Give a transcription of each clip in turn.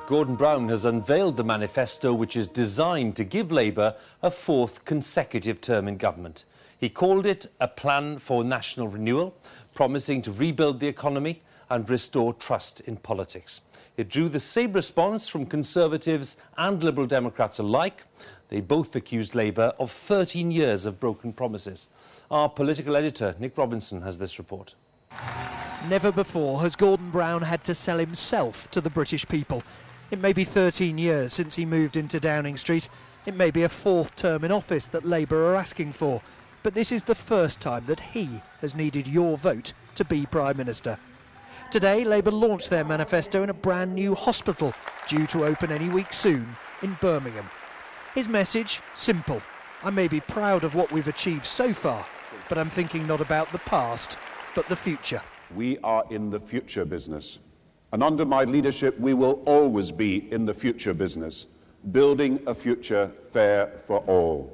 Gordon Brown has unveiled the manifesto which is designed to give Labour a fourth consecutive term in government. He called it a plan for national renewal, promising to rebuild the economy and restore trust in politics. It drew the same response from Conservatives and Liberal Democrats alike. They both accused Labour of 13 years of broken promises. Our political editor, Nick Robinson, has this report. Never before has Gordon Brown had to sell himself to the British people. It may be 13 years since he moved into Downing Street. It may be a fourth term in office that Labour are asking for. But this is the first time that he has needed your vote to be Prime Minister. Today, Labour launched their manifesto in a brand new hospital, due to open any week soon, in Birmingham. His message, simple. I may be proud of what we've achieved so far, but I'm thinking not about the past, but the future. We are in the future business. And under my leadership, we will always be in the future business, building a future fair for all.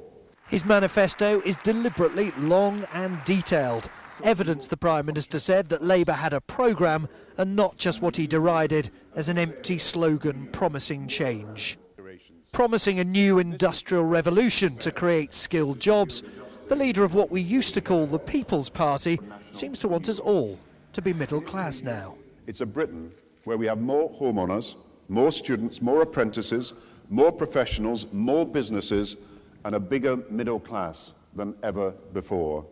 His manifesto is deliberately long and detailed. Evidence, the Prime Minister said, that Labour had a programme and not just what he derided as an empty slogan promising change. Promising a new industrial revolution to create skilled jobs, the leader of what we used to call the People's Party seems to want us all to be middle class now. It's a Britain where we have more homeowners, more students, more apprentices, more professionals, more businesses, and a bigger middle class than ever before.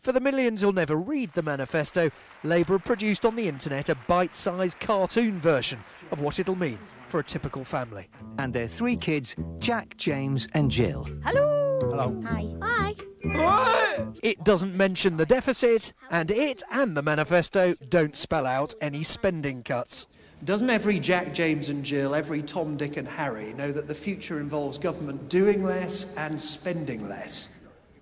For the millions who'll never read the manifesto, Labour have produced on the internet a bite-sized cartoon version of what it'll mean for a typical family. And their three kids, Jack, James and Jill. Hello. Hello. Hi. Hi. It doesn't mention the deficit, and it and the manifesto don't spell out any spending cuts. Doesn't every Jack, James and Jill, every Tom, Dick and Harry know that the future involves government doing less and spending less?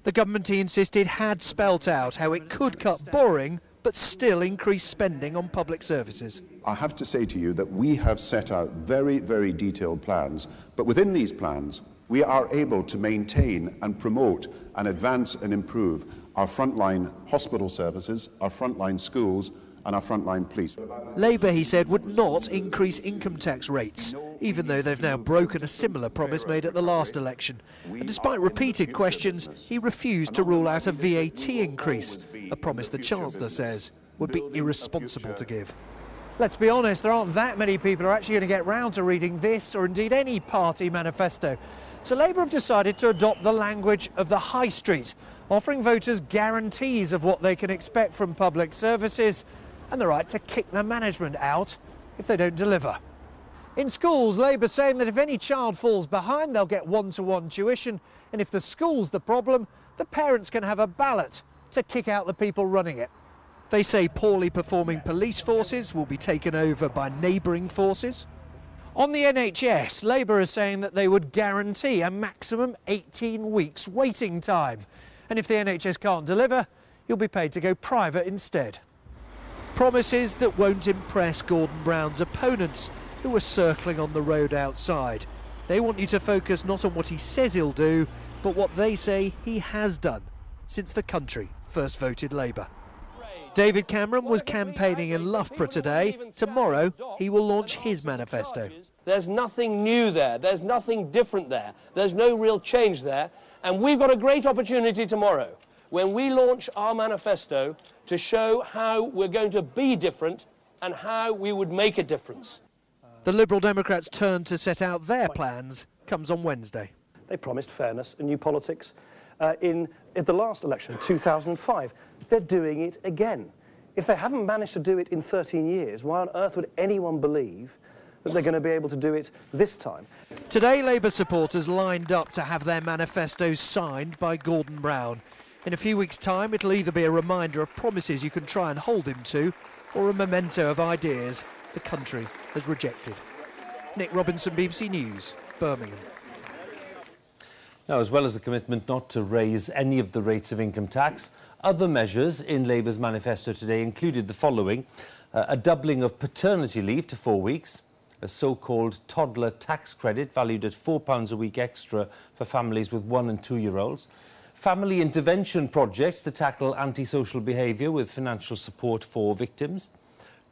The government, he insisted, had spelt out how it could cut borrowing but still increase spending on public services. I have to say to you that we have set out very, very detailed plans, but within these plans, we are able to maintain and promote and advance and improve our frontline hospital services, our frontline schools and our frontline police. Labour, he said, would not increase income tax rates, even though they've now broken a similar promise made at the last election. And despite repeated questions, he refused to rule out a VAT increase, a promise the Chancellor says would be irresponsible to give. Let's be honest, there aren't that many people who are actually going to get round to reading this or indeed any party manifesto. So Labour have decided to adopt the language of the high street, offering voters guarantees of what they can expect from public services and the right to kick their management out if they don't deliver. In schools, Labour's saying that if any child falls behind, they'll get one-to-one tuition, and if the school's the problem, the parents can have a ballot to kick out the people running it. They say poorly performing police forces will be taken over by neighbouring forces. On the NHS, Labour is saying that they would guarantee a maximum 18 weeks waiting time, and if the NHS can't deliver, you'll be paid to go private instead. Promises that won't impress Gordon Brown's opponents, who are circling on the road outside. They want you to focus not on what he says he'll do, but what they say he has done since the country first voted Labour. David Cameron was campaigning in Loughborough today. Tomorrow, he will launch his manifesto. There's nothing new there. There's nothing different there. There's no real change there. And we've got a great opportunity tomorrow when we launch our manifesto to show how we're going to be different and how we would make a difference. The Liberal Democrats' turn to set out their plans comes on Wednesday. They promised fairness and new politics in the last election, 2005. They're doing it again. If they haven't managed to do it in 13 years, why on earth would anyone believe that they're going to be able to do it this time? Today, Labour supporters lined up to have their manifestos signed by Gordon Brown. In a few weeks' time, it'll either be a reminder of promises you can try and hold him to, or a memento of ideas the country has rejected. Nick Robinson, BBC News, Birmingham. Now, as well as the commitment not to raise any of the rates of income tax, other measures in Labour's manifesto today included the following: a doubling of paternity leave to 4 weeks, a so-called toddler tax credit valued at £4 a week extra for families with 1- and 2-year-olds, family intervention projects to tackle antisocial behaviour with financial support for victims,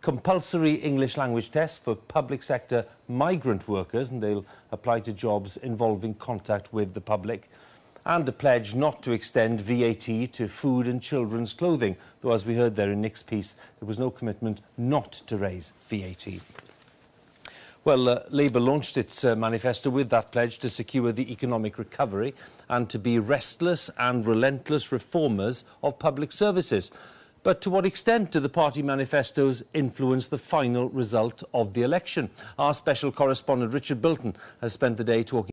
compulsory English language tests for public sector migrant workers, and they'll apply to jobs involving contact with the public, and a pledge not to extend VAT to food and children's clothing, though as we heard there in Nick's piece, there was no commitment not to raise VAT. Well, Labour launched its manifesto with that pledge to secure the economic recovery and to be restless and relentless reformers of public services. But to what extent do the party manifestos influence the final result of the election? Our special correspondent Richard Bilton has spent the day talking